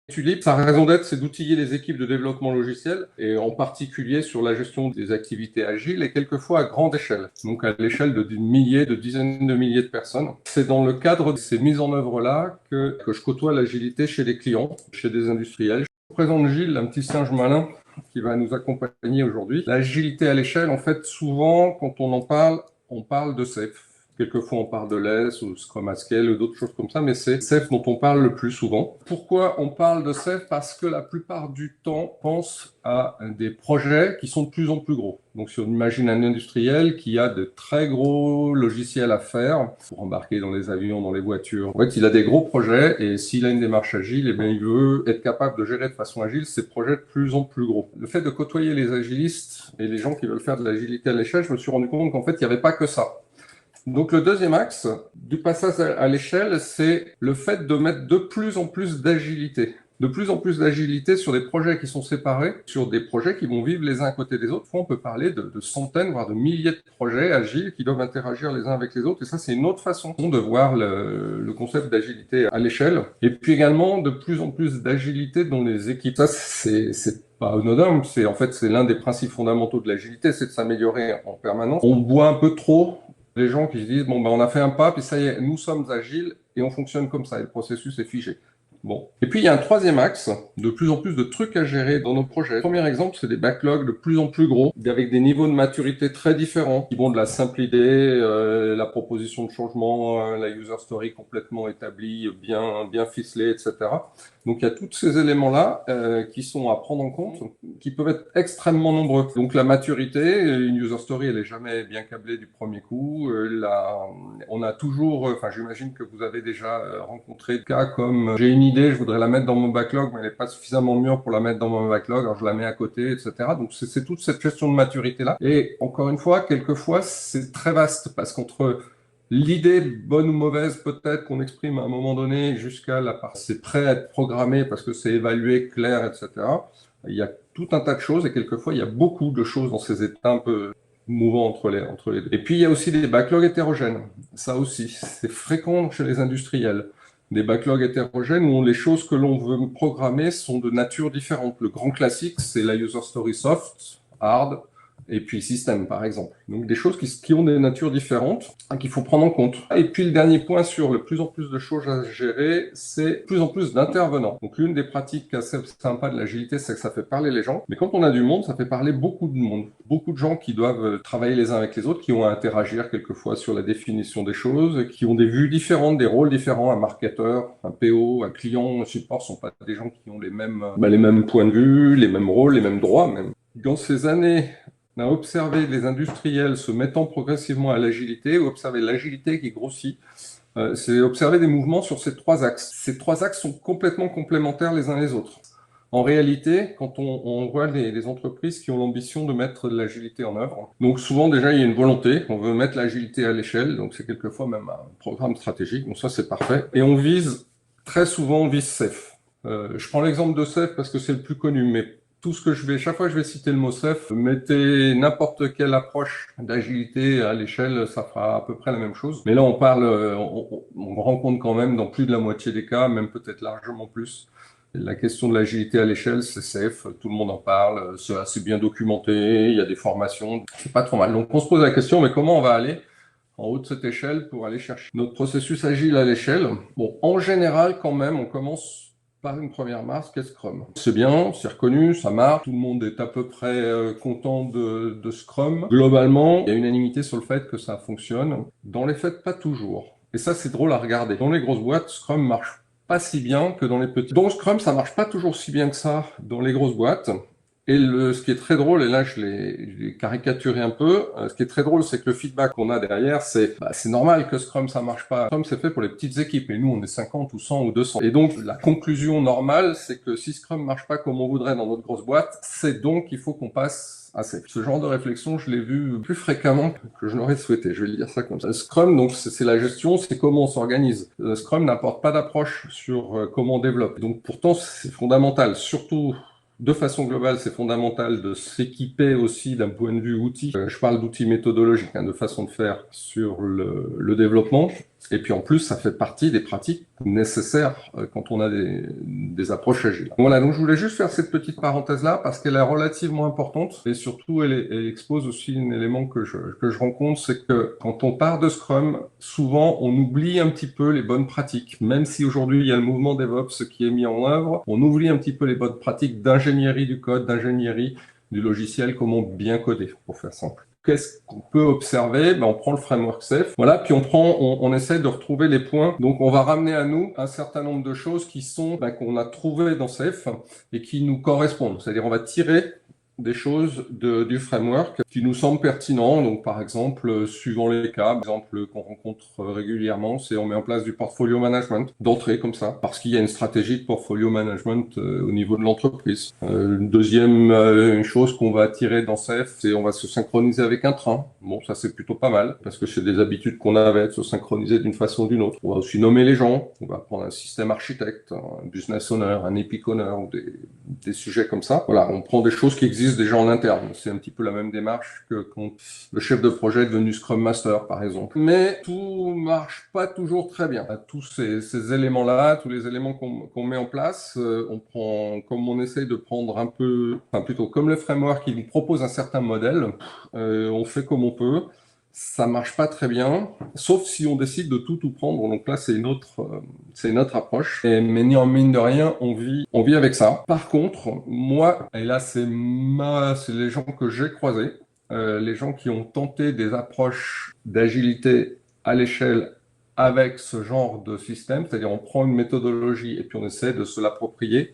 Tulip, sa raison d'être, c'est d'outiller les équipes de développement logiciel, et en particulier sur la gestion des activités agiles, et quelquefois à grande échelle, donc à l'échelle de milliers, de dizaines de milliers de personnes. C'est dans le cadre de ces mises en œuvre-là que je côtoie l'agilité chez les clients, chez des industriels. Je vous présente Gilles, un petit singe malin qui va nous accompagner aujourd'hui. L'agilité à l'échelle, en fait, souvent, quand on parle de SAFe. Quelquefois, on parle de LESS ou Scrum at Scale ou d'autres choses comme ça, mais c'est SAFe dont on parle le plus souvent. Pourquoi on parle de SAFe? Parce que la plupart du temps, on pense à des projets qui sont de plus en plus gros. Donc, si on imagine un industriel qui a de très gros logiciels à faire pour embarquer dans les avions, dans les voitures, en fait, il a des gros projets et s'il a une démarche agile, eh bien, il veut être capable de gérer de façon agile ces projets de plus en plus gros. Le fait de côtoyer les agilistes et les gens qui veulent faire de l'agilité à l'échelle, je me suis rendu compte qu'en fait, il n'y avait pas que ça. Donc le deuxième axe du passage à l'échelle, c'est le fait de mettre de plus en plus d'agilité. De plus en plus d'agilité sur des projets qui sont séparés, sur des projets qui vont vivre les uns à côté des autres. On peut parler de centaines, voire de milliers de projets agiles qui doivent interagir les uns avec les autres. Et ça, c'est une autre façon de voir le concept d'agilité à l'échelle. Et puis également, de plus en plus d'agilité dans les équipes. Ça, c'est pas anodin, c'est l'un des principes fondamentaux de l'agilité, c'est de s'améliorer en permanence. On boit un peu trop les gens qui se disent, bon, ben, on a fait un pas, puis ça y est, nous sommes agiles et on fonctionne comme ça, et le processus est figé. Bon. Et puis, il y a un troisième axe, de plus en plus de trucs à gérer dans nos projets. Le premier exemple, c'est des backlogs de plus en plus gros, avec des niveaux de maturité très différents, qui vont de la simple idée, la proposition de changement, la user story complètement établie, bien ficelée, etc. Donc, il y a tous ces éléments-là qui sont à prendre en compte, qui peuvent être extrêmement nombreux. Donc, la maturité, une user story, elle est jamais bien câblée du premier coup. On a toujours, j'imagine que vous avez déjà rencontré des cas comme j'ai une idée, je voudrais la mettre dans mon backlog, mais elle n'est pas suffisamment mûre pour la mettre dans mon backlog, alors je la mets à côté, etc. Donc, c'est toute cette gestion de maturité-là. Et encore une fois, quelquefois, c'est très vaste parce qu'entre l'idée, bonne ou mauvaise, peut-être qu'on exprime à un moment donné, jusqu'à la partie, c'est prêt à être programmé parce que c'est évalué, clair, etc. Il y a tout un tas de choses et quelquefois, il y a beaucoup de choses dans ces états un peu mouvants entre les deux. Et puis, il y a aussi des backlogs hétérogènes. Ça aussi, c'est fréquent chez les industriels. Des backlogs hétérogènes où les choses que l'on veut programmer sont de nature différente. Le grand classique, c'est la user story soft, hard, et puis système, par exemple. Donc des choses qui ont des natures différentes, qu'il faut prendre en compte. Et puis le dernier point sur le plus en plus de choses à gérer, c'est plus en plus d'intervenants. Donc l'une des pratiques assez sympas de l'agilité, c'est que ça fait parler les gens. Mais quand on a du monde, ça fait parler beaucoup de monde. Beaucoup de gens qui doivent travailler les uns avec les autres, qui ont à interagir quelquefois sur la définition des choses, qui ont des vues différentes, des rôles différents. Un marketeur, un PO, un client, un support sont pas des gens qui ont les mêmes points de vue, les mêmes rôles, les mêmes droits même. Dans ces années, on a observé les industriels se mettant progressivement à l'agilité, observé l'agilité qui grossit. C'est observer des mouvements sur ces trois axes. Ces trois axes sont complètement complémentaires les uns les autres. En réalité, quand on voit les entreprises qui ont l'ambition de mettre de l'agilité en œuvre, donc souvent déjà il y a une volonté, on veut mettre l'agilité à l'échelle, donc c'est quelquefois même un programme stratégique, donc ça c'est parfait. Et très souvent on vise SAFe. Je prends l'exemple de SAFe parce que c'est le plus connu, mais chaque fois que je vais citer le mot SAFe, mettez n'importe quelle approche d'agilité à l'échelle, ça fera à peu près la même chose. Mais là, on rencontre quand même dans plus de la moitié des cas, même peut-être largement plus. La question de l'agilité à l'échelle, c'est SAFe, tout le monde en parle, c'est assez bien documenté, il y a des formations, c'est pas trop mal. Donc on se pose la question, mais comment on va aller en haut de cette échelle pour aller chercher notre processus agile à l'échelle? Bon, en général, quand même, on commence par une première marche qu'est Scrum. C'est bien, c'est reconnu, ça marche, tout le monde est à peu près content de Scrum. Globalement, il y a unanimité sur le fait que ça fonctionne. Dans les faits, pas toujours. Et ça, c'est drôle à regarder. Dans les grosses boîtes, Scrum marche pas si bien que dans les petites. Donc Scrum, ça marche pas toujours si bien que ça dans les grosses boîtes. Et ce qui est très drôle, et là je l'ai caricaturé un peu, ce qui est très drôle, c'est que le feedback qu'on a derrière, c'est normal que Scrum ça marche pas. Scrum c'est fait pour les petites équipes, et nous on est 50 ou 100 ou 200. Et donc la conclusion normale, c'est que si Scrum marche pas comme on voudrait dans notre grosse boîte, c'est donc qu'il faut qu'on passe à SAFe. Ce genre de réflexion, je l'ai vu plus fréquemment que je n'aurais souhaité, je vais le dire ça comme ça. Scrum, donc c'est la gestion, c'est comment on s'organise. Scrum n'apporte pas d'approche sur comment on développe. Donc pourtant c'est fondamental, surtout de façon globale, c'est fondamental de s'équiper aussi d'un point de vue outil. Je parle d'outils méthodologiques, de façon de faire sur le développement. Et puis en plus, ça fait partie des pratiques nécessaires quand on a des approches agiles. Voilà, donc je voulais juste faire cette petite parenthèse-là parce qu'elle est relativement importante et surtout elle expose aussi un élément que je rencontre, c'est que quand on part de Scrum, souvent on oublie un petit peu les bonnes pratiques. Même si aujourd'hui il y a le mouvement DevOps qui est mis en œuvre, on oublie un petit peu les bonnes pratiques d'ingénierie du code, d'ingénierie du logiciel, comment bien coder, pour faire simple. Qu'est-ce qu'on peut observer? On prend le framework Safe, voilà, puis on essaie de retrouver les points. Donc, on va ramener à nous un certain nombre de choses qui sont qu'on a trouvées dans Safe et qui nous correspondent. C'est-à-dire, on va tirer des choses du framework qui nous semblent pertinents. Donc, par exemple, suivant les cas, par exemple qu'on rencontre régulièrement, c'est on met en place du portfolio management d'entrée comme ça, parce qu'il y a une stratégie de portfolio management au niveau de l'entreprise. Une deuxième chose qu'on va tirer dans CF, c'est on va se synchroniser avec un train. Bon, ça c'est plutôt pas mal, parce que c'est des habitudes qu'on avait de se synchroniser d'une façon ou d'une autre. On va aussi nommer les gens. On va prendre un système architecte, un business owner, un epic owner, ou des sujets comme ça. Voilà, on prend des choses qui existent déjà en interne. C'est un petit peu la même démarche que quand le chef de projet est devenu Scrum Master, par exemple. Mais tout marche pas toujours très bien. Tous ces éléments-là, tous les éléments qu'on met en place, on prend, comme on essaye de prendre un peu, enfin plutôt comme le framework qui nous propose un certain modèle, on fait comme on peut. Ça marche pas très bien, sauf si on décide de tout prendre. Donc là, c'est une autre approche. Mais mine de rien, on vit avec ça. Par contre, moi, et là, c'est les gens que j'ai croisés, les gens qui ont tenté des approches d'agilité à l'échelle avec ce genre de système, c'est-à-dire on prend une méthodologie et puis on essaie de se l'approprier.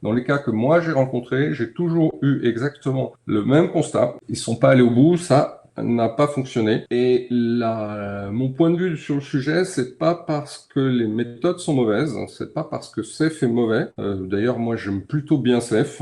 Dans les cas que moi j'ai rencontrés, j'ai toujours eu exactement le même constat. Ils sont pas allés au bout, ça n'a pas fonctionné. Et mon point de vue sur le sujet, c'est pas parce que les méthodes sont mauvaises, c'est pas parce que Safe est mauvais. D'ailleurs, moi, j'aime plutôt bien Safe.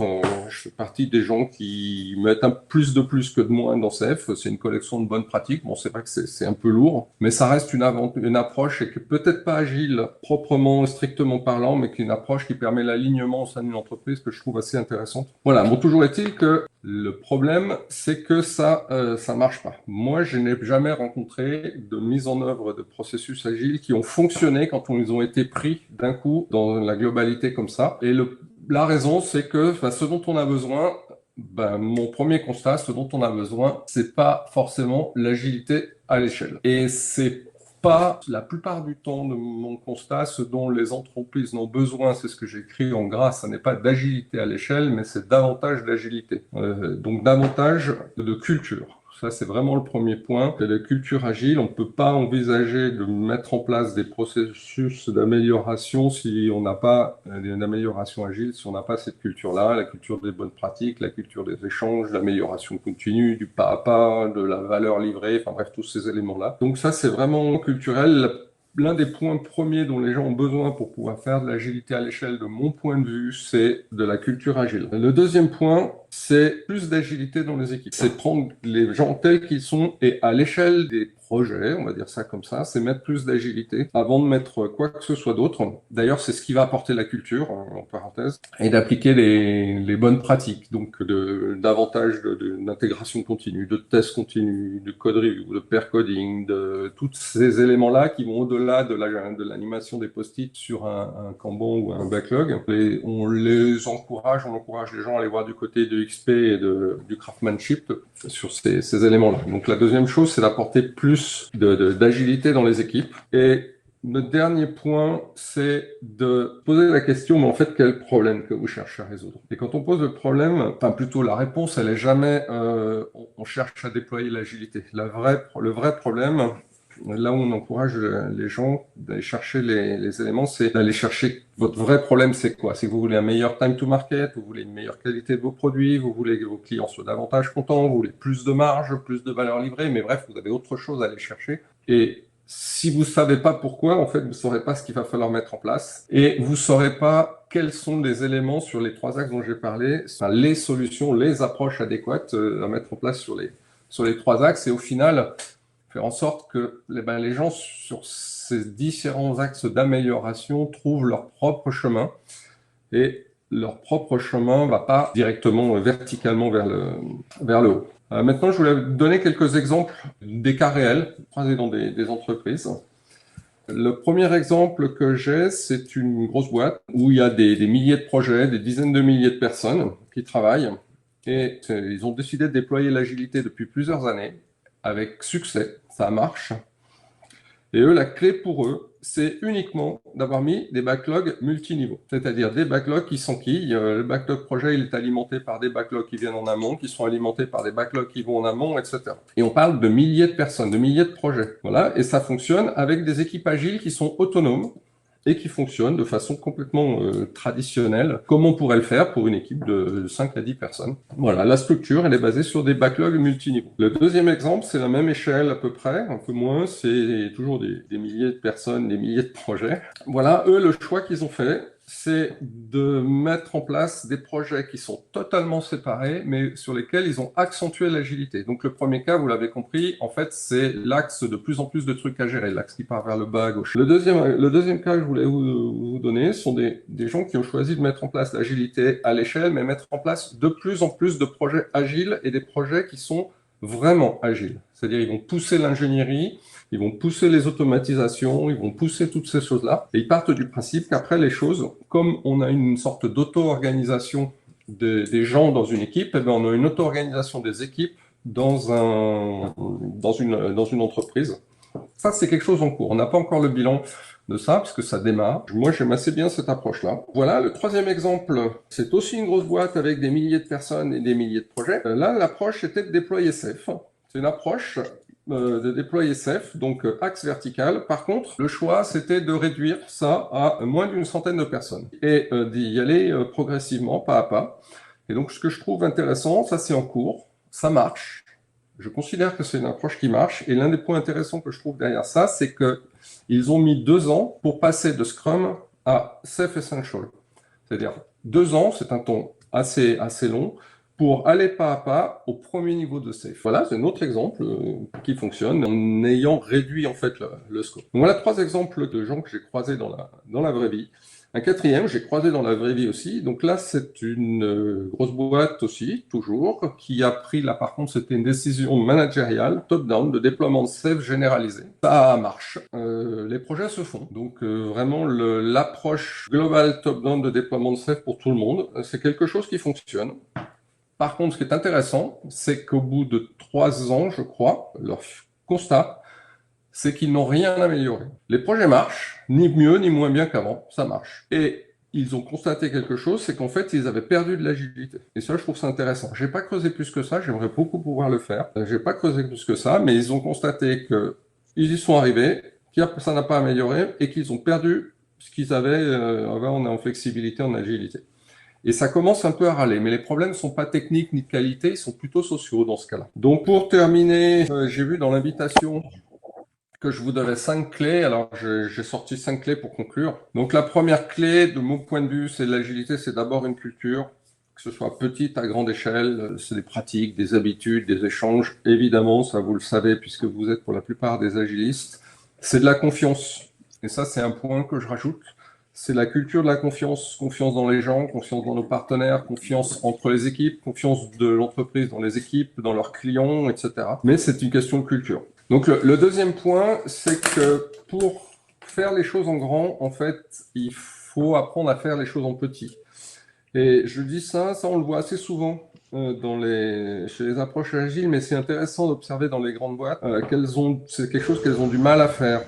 Je fais partie des gens qui mettent un plus que de moins dans Safe. C'est une collection de bonnes pratiques. Bon, c'est vrai que c'est un peu lourd, mais ça reste une approche et que peut-être pas agile proprement, strictement parlant, mais qui est une approche qui permet l'alignement au sein d'une entreprise que je trouve assez intéressante. Voilà. Bon, toujours est-il que le problème, c'est que ça marche pas. Moi, je n'ai jamais rencontré de mise en œuvre de processus agiles qui ont fonctionné quand ils ont été pris d'un coup dans la globalité comme ça. Et la raison, c'est que ce dont on a besoin, mon premier constat, ce dont on a besoin, c'est pas forcément l'agilité à l'échelle. Et c'est pas la plupart du temps de mon constat, ce dont les entreprises n'ont besoin, c'est ce que j'écris en gras, ça n'est pas d'agilité à l'échelle, mais c'est davantage d'agilité. Donc davantage de culture. Ça, c'est vraiment le premier point. C'est la culture agile. On ne peut pas envisager de mettre en place des processus d'amélioration si on n'a pas une amélioration agile, si on n'a pas cette culture-là, la culture des bonnes pratiques, la culture des échanges, l'amélioration continue, du pas à pas, de la valeur livrée, enfin bref, tous ces éléments-là. Donc ça, c'est vraiment culturel. L'un des points premiers dont les gens ont besoin pour pouvoir faire de l'agilité à l'échelle, de mon point de vue, c'est de la culture agile. Le deuxième point, c'est plus d'agilité dans les équipes. C'est prendre les gens tels qu'ils sont et à l'échelle des projets, on va dire ça comme ça, c'est mettre plus d'agilité avant de mettre quoi que ce soit d'autre. D'ailleurs, c'est ce qui va apporter la culture, en parenthèse, et d'appliquer les bonnes pratiques. Donc, davantage d'intégration continue, de tests continus, de code review, de pair coding, de tous ces éléments-là qui vont au-delà de l'animation des post-it sur un Kanban ou un backlog. On encourage les gens à aller voir du côté de XP et du craftsmanship sur ces éléments-là. Donc la deuxième chose, c'est d'apporter plus d'agilité dans les équipes. Et le dernier point, c'est de poser la question, mais en fait, quel problème que vous cherchez à résoudre? Et quand on pose le problème, enfin plutôt la réponse, elle est jamais on cherche à déployer l'agilité. Le vrai problème, là où on encourage les gens d'aller chercher les éléments, c'est d'aller chercher votre vrai problème, c'est quoi? C'est que vous voulez un meilleur time to market, vous voulez une meilleure qualité de vos produits, vous voulez que vos clients soient davantage contents, vous voulez plus de marge, plus de valeur livrée, mais bref, vous avez autre chose à aller chercher. Et si vous savez pas pourquoi, en fait, vous saurez pas ce qu'il va falloir mettre en place et vous saurez pas quels sont les éléments sur les trois axes dont j'ai parlé, les solutions, les approches adéquates à mettre en place sur les trois axes et au final, faire en sorte que les gens sur ces différents axes d'amélioration trouvent leur propre chemin et leur propre chemin ne va pas directement verticalement vers le haut. Maintenant, je voulais donner quelques exemples des cas réels croisés dans des entreprises. Le premier exemple que j'ai, c'est une grosse boîte où il y a des milliers de projets, des dizaines de milliers de personnes qui travaillent. Et ils ont décidé de déployer l'agilité depuis plusieurs années, avec succès, ça marche. Et eux, la clé pour eux, c'est uniquement d'avoir mis des backlogs multiniveaux, c'est-à-dire des backlogs qui s'enquillent. Le backlog projet, il est alimenté par des backlogs qui viennent en amont, qui sont alimentés par des backlogs qui vont en amont, etc. Et on parle de milliers de personnes, de milliers de projets. Voilà, et ça fonctionne avec des équipes agiles qui sont autonomes et qui fonctionnent de façon complètement traditionnelle, comme on pourrait le faire pour une équipe de 5 à 10 personnes. Voilà, la structure, elle est basée sur des backlogs multiniveaux. Le deuxième exemple, c'est la même échelle à peu près, un peu moins, c'est toujours des milliers de personnes, des milliers de projets. Voilà, eux, le choix qu'ils ont fait, c'est de mettre en place des projets qui sont totalement séparés, mais sur lesquels ils ont accentué l'agilité. Donc le premier cas, vous l'avez compris, en fait, c'est l'axe de plus en plus de trucs à gérer, l'axe qui part vers le bas à gauche. Le deuxième cas que je voulais vous donner sont des gens qui ont choisi de mettre en place l'agilité à l'échelle, mais mettre en place de plus en plus de projets agiles et des projets qui sont vraiment agiles. C'est-à-dire, ils vont pousser l'ingénierie, ils vont pousser les automatisations, ils vont pousser toutes ces choses-là. Et ils partent du principe qu'après les choses, comme on a une sorte d'auto-organisation des gens dans une équipe, eh bien, on a une auto-organisation des équipes dans une entreprise. Ça, c'est quelque chose en cours. On n'a pas encore le bilan de ça, parce que ça démarre. Moi, j'aime assez bien cette approche-là. Voilà, le troisième exemple, c'est aussi une grosse boîte avec des milliers de personnes et des milliers de projets. Là, l'approche était de déployer safe. C'est une approche de déployer safe, donc axe vertical. Par contre, le choix, c'était de réduire ça à moins d'une centaine de personnes et d'y aller progressivement, pas à pas. Et donc, ce que je trouve intéressant, ça c'est en cours, ça marche. Je considère que c'est une approche qui marche. Et l'un des points intéressants que je trouve derrière ça, c'est qu'ils ont mis 2 ans pour passer de Scrum à Safe Essential. C'est-à-dire 2 ans, c'est un temps assez long, pour aller pas à pas au premier niveau de safe. Voilà, c'est un autre exemple qui fonctionne en ayant réduit en fait le scope. Donc voilà 3 exemples de gens que j'ai croisés dans la vraie vie. Un quatrième, j'ai croisé dans la vraie vie aussi. Donc là, c'est une grosse boîte aussi, toujours, qui a pris, là par contre, c'était une décision managériale, top-down, de déploiement de safe généralisé. Ça marche. Les projets se font. Donc vraiment, l'approche globale top-down de déploiement de safe pour tout le monde, c'est quelque chose qui fonctionne. Par contre, ce qui est intéressant, c'est qu'au bout de 3 ans, je crois, leur constat, c'est qu'ils n'ont rien amélioré. Les projets marchent, ni mieux ni moins bien qu'avant, ça marche. Et ils ont constaté quelque chose, c'est qu'en fait, ils avaient perdu de l'agilité. Et ça, je trouve ça intéressant. J'ai pas creusé plus que ça, j'aimerais beaucoup pouvoir le faire. J'ai pas creusé plus que ça, mais ils ont constaté que ils y sont arrivés, que ça n'a pas amélioré et qu'ils ont perdu ce qu'ils avaient avant en flexibilité, en agilité. Et ça commence un peu à râler, mais les problèmes ne sont pas techniques ni de qualité, ils sont plutôt sociaux dans ce cas-là. Donc pour terminer, j'ai vu dans l'invitation que je vous donnais 5 clés. Alors j'ai sorti 5 clés pour conclure. Donc la première clé, de mon point de vue, c'est de l'agilité, c'est d'abord une culture, que ce soit petite à grande échelle, c'est des pratiques, des habitudes, des échanges. Évidemment, ça vous le savez puisque vous êtes pour la plupart des agilistes. C'est de la confiance. Et ça, c'est un point que je rajoute. C'est la culture de la confiance, confiance dans les gens, confiance dans nos partenaires, confiance entre les équipes, confiance de l'entreprise dans les équipes, dans leurs clients, etc. Mais c'est une question de culture. Donc le deuxième point, c'est que pour faire les choses en grand, en fait, il faut apprendre à faire les choses en petit. Et je dis ça on le voit assez souvent chez les approches agiles, mais c'est intéressant d'observer dans les grandes boîtes c'est quelque chose qu'elles ont du mal à faire.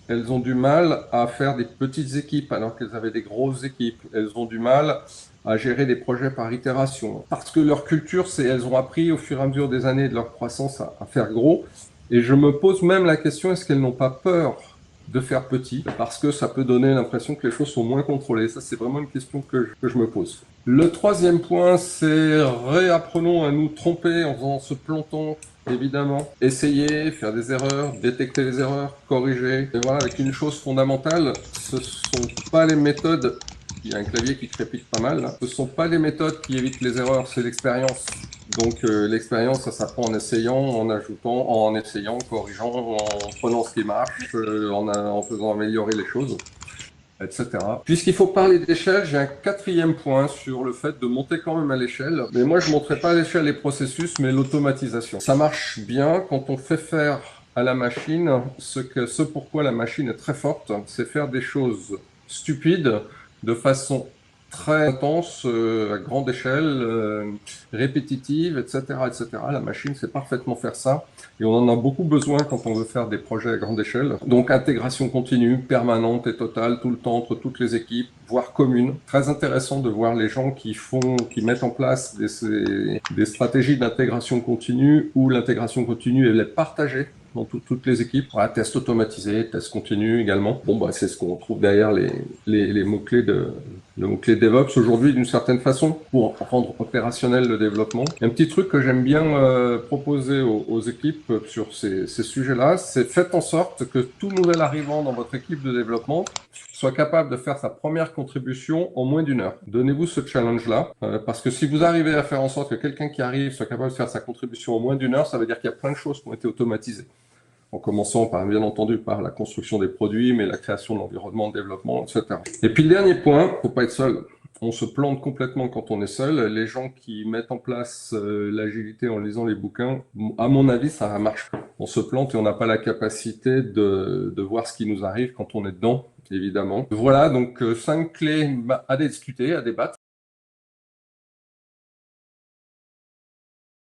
Elles ont du mal à faire des petites équipes alors qu'elles avaient des grosses équipes. Elles ont du mal à gérer des projets par itération. Parce que leur culture, elles ont appris au fur et à mesure des années de leur croissance à faire gros. Et je me pose même la question, est-ce qu'elles n'ont pas peur de faire petit? Parce que ça peut donner l'impression que les choses sont moins contrôlées. Ça, c'est vraiment une question que je me pose. Le troisième point, c'est réapprenons à nous tromper en se plantant. Évidemment, essayer, faire des erreurs, détecter les erreurs, corriger. Et voilà, avec une chose fondamentale, ce sont pas les méthodes. Il y a un clavier qui crépite pas mal. Là. Ce sont pas les méthodes qui évitent les erreurs, c'est l'expérience. Donc l'expérience, ça s'apprend en essayant, en ajoutant, en essayant, en corrigeant, en prenant ce qui marche, en faisant améliorer les choses, etc. Puisqu'il faut parler d'échelle, j'ai un quatrième point sur le fait de monter quand même à l'échelle. Mais moi, je ne monterai pas à l'échelle les processus, mais l'automatisation. Ça marche bien quand on fait faire à la machine ce pourquoi la machine est très forte, c'est faire des choses stupides de façon très intense, à grande échelle, répétitive, etc., etc. La machine sait parfaitement faire ça et on en a beaucoup besoin quand on veut faire des projets à grande échelle. Donc intégration continue, permanente et totale, tout le temps entre toutes les équipes, voire commune. Très intéressant de voir les gens qui mettent en place des stratégies d'intégration continue où l'intégration continue elle est partagée dans toutes les équipes. Voilà, tests automatisés, tests continus également. Bon, bah, c'est ce qu'on trouve derrière les mots-clés le mot-clé DevOps aujourd'hui d'une certaine façon pour rendre opérationnel le développement. Un petit truc que j'aime bien proposer aux équipes sur ces sujets-là, c'est faites en sorte que tout nouvel arrivant dans votre équipe de développement soit capable de faire sa première contribution en moins d'une heure. Donnez-vous ce challenge-là, parce que si vous arrivez à faire en sorte que quelqu'un qui arrive soit capable de faire sa contribution en moins d'une heure, ça veut dire qu'il y a plein de choses qui ont été automatisées en commençant par, bien entendu, par la construction des produits, mais la création de l'environnement, de développement, etc. Et puis le dernier point, faut pas être seul. On se plante complètement quand on est seul. Les gens qui mettent en place l'agilité en lisant les bouquins, à mon avis, ça marche pas. On se plante et on n'a pas la capacité de voir ce qui nous arrive quand on est dedans, évidemment. Voilà, donc 5 clés à discuter, à débattre.